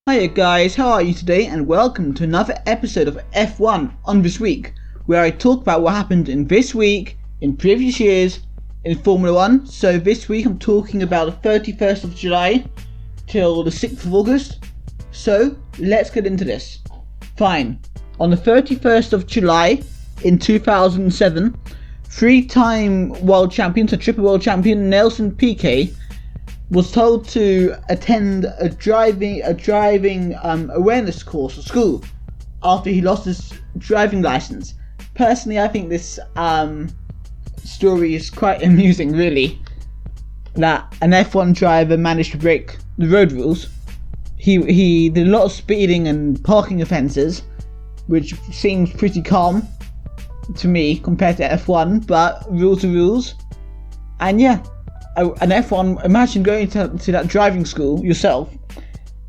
Hiya guys, how are you today, and welcome to another episode of F1 on this week, where I talk about what happened in this week, in previous years, in Formula 1. So this week I'm talking about the 31st of July till the 6th of August. So let's get into this. Fine. On the 31st of July in 2007, three-time world champion, so triple world champion Nelson Piquet was told to attend a driving awareness course at school after he lost his driving license. Personally, I think this story is quite amusing, really, that an F1 driver managed to break the road rules. He did a lot of speeding and parking offences, which seems pretty calm to me compared to F1, but rules are rules. And yeah, an F1, imagine going to that driving school yourself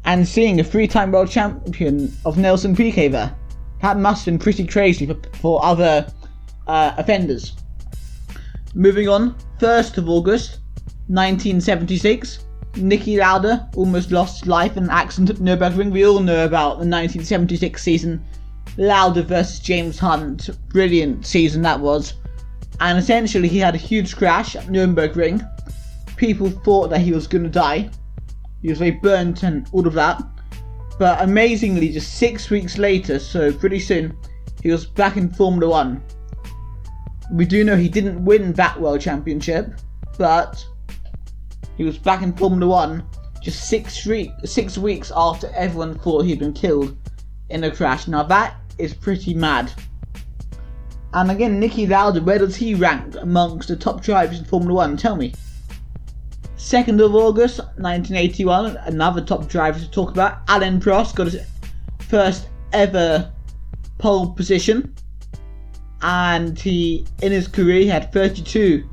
and seeing a three-time world champion of Nelson Piquet there. That must have been pretty crazy for other offenders. Moving on, 1st of August 1976, Niki Lauda almost lost his life in an accident at Nürburgring. We all know about the 1976 season, Lauda versus James Hunt, brilliant season that was. And essentially he had a huge crash at Nürburgring. People thought that he was going to die. He was very burnt and all of that. But amazingly, just 6 weeks later, so pretty soon, he was back in Formula 1. We do know he didn't win that world championship, but he was back in Formula 1 just 6 weeks after everyone thought he'd been killed in a crash. Now that is pretty mad. And again, Niki Lauda, where does he rank amongst the top drivers in Formula 1? Tell me. 2nd of August 1981, another top driver to talk about, Alain Prost got his first ever pole position, and in his career he had 32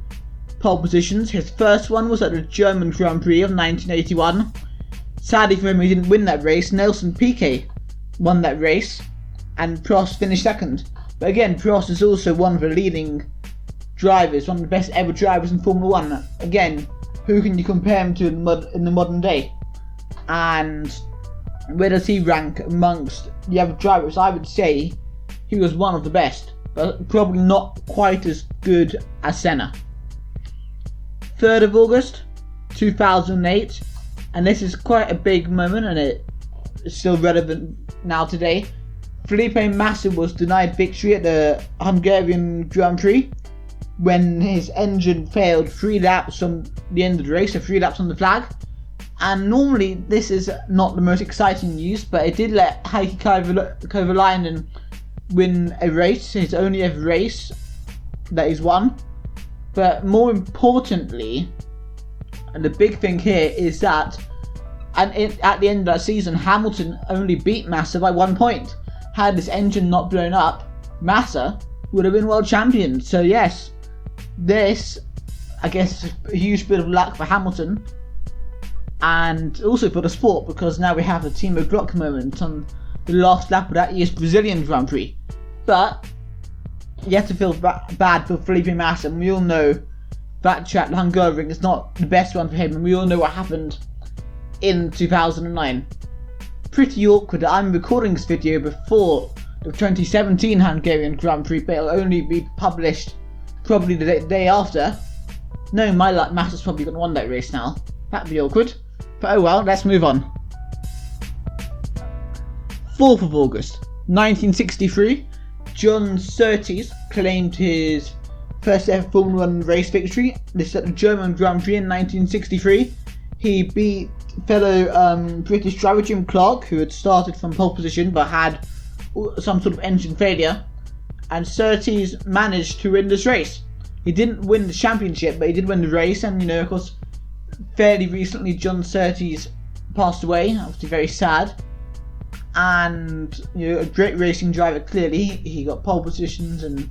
pole positions. His first one was at the German Grand Prix of 1981. Sadly for him, he didn't win that race. Nelson Piquet won that race and Prost finished second. But again, Prost is also one of the leading drivers, one of the best ever drivers in Formula 1. Again, who can you compare him to in the modern day? And where does he rank amongst the other drivers? I would say he was one of the best, but probably not quite as good as Senna. 3rd of August 2008, and this is quite a big moment and it's still relevant now today. Felipe Massa was denied victory at the Hungarian Grand Prix when his engine failed 3 laps from the end of the race, so 3 laps on the flag. And normally this is not the most exciting news, but it did let Heikki Kovalainen win a race, his only ever race that he's won. But more importantly, and the big thing here is that at the end of that season, Hamilton only beat Massa by 1 point. Had this engine not blown up, Massa would have been world champion. So yes, this, I guess, is a huge bit of luck for Hamilton, and also for the sport, because now we have the Timo Glock moment on the last lap of that year's Brazilian Grand Prix. But you have to feel bad for Felipe Massa, and we all know that track, the Hungarian, is not the best one for him, and we all know what happened in 2009. Pretty awkward that I'm recording this video before the 2017 Hungarian Grand Prix, but it'll only be published probably the day after. No, my luck, Massa's probably going to win that race now. That'd be awkward. But oh well, let's move on. 4th of August 1963, John Surtees claimed his first ever Formula 1 race victory. This is at the German Grand Prix in 1963. He beat fellow British driver Jim Clark, who had started from pole position but had some sort of engine failure. And Surtees managed to win this race. He didn't win the championship, but he did win the race. And of course, fairly recently John Surtees passed away, obviously very sad. And a great racing driver, clearly. He got pole positions and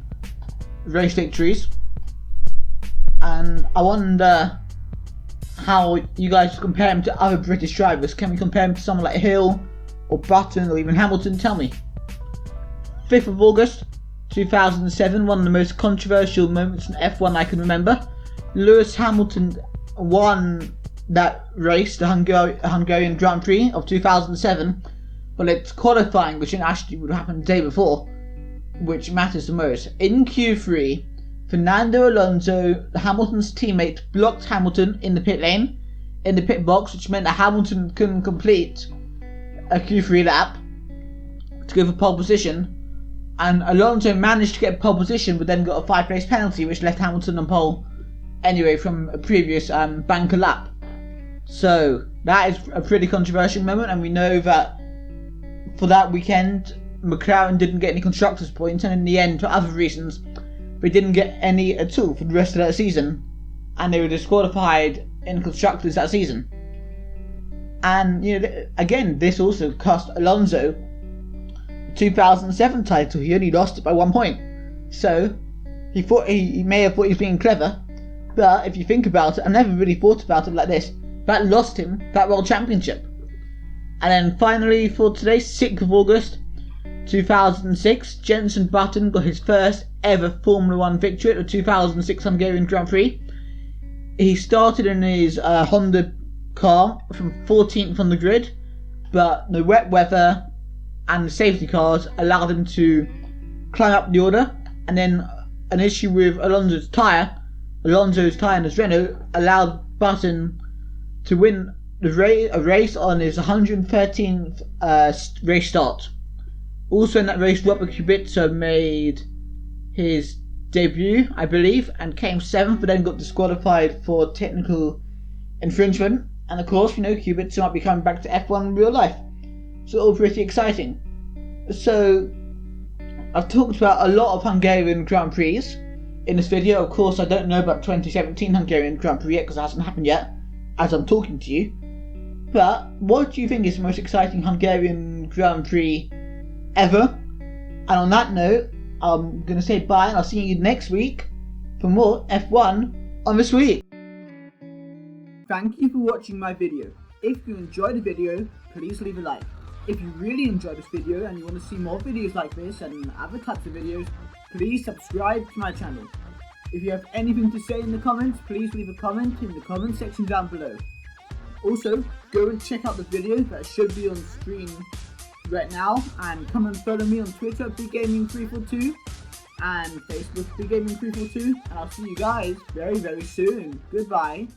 race victories. And I wonder how you guys compare him to other British drivers. Can we compare him to someone like Hill or Button or even Hamilton? Tell me. 5th of August 2007, one of the most controversial moments in F1 I can remember. Lewis Hamilton won that race, the Hungarian Grand Prix of 2007. Well, it's qualifying, which actually would happen the day before, which matters the most. In Q3, Fernando Alonso, Hamilton's teammate, blocked Hamilton in the pit lane, in the pit box, which meant that Hamilton couldn't complete a Q3 lap to go for pole position. And Alonso managed to get pole position, but then got a 5-race penalty, which left Hamilton on pole anyway from a previous banker lap. So that is a pretty controversial moment, and we know that for that weekend, McLaren didn't get any constructors' points, and in the end, for other reasons, they didn't get any at all for the rest of that season, and they were disqualified in constructors that season. And again, this also cost Alonso the 2007 title. He only lost it by 1 point, so he may have thought he was being clever, but if you think about it, I never really thought about it like this. That lost him that World Championship. And then finally, for today, 6th of August 2006, Jenson Button got his first ever Formula 1 victory at the 2006 Hungarian Grand Prix. He started in his Honda car from 14th on the grid, but the wet weather and the safety cars allowed him to climb up the order, and then an issue with Alonso's tyre in his Renault allowed Button to win a race on his 113th race start. Also in that race, Robert Kubica made his debut, I believe, and came 7th, but then got disqualified for technical infringement. And of course, Kubica might be coming back to F1 in real life. So all pretty exciting. So I've talked about a lot of Hungarian Grand Prix in this video. Of course, I don't know about 2017 Hungarian Grand Prix yet, because it hasn't happened yet as I'm talking to you. But what do you think is the most exciting Hungarian Grand Prix ever? And on that note, I'm going to say bye, and I'll see you next week for more F1 on This Week. Thank you for watching my video. If you enjoyed the video, please leave a like. If you really enjoyed this video and you want to see more videos like this and other types of videos, please subscribe to my channel. If you have anything to say in the comments, please leave a comment in the comment section down below. Also, go and check out the video that should be on screen right now, and come and follow me on Twitter, BigGaming342, and Facebook, BigGaming342, and I'll see you guys very, very soon. Goodbye.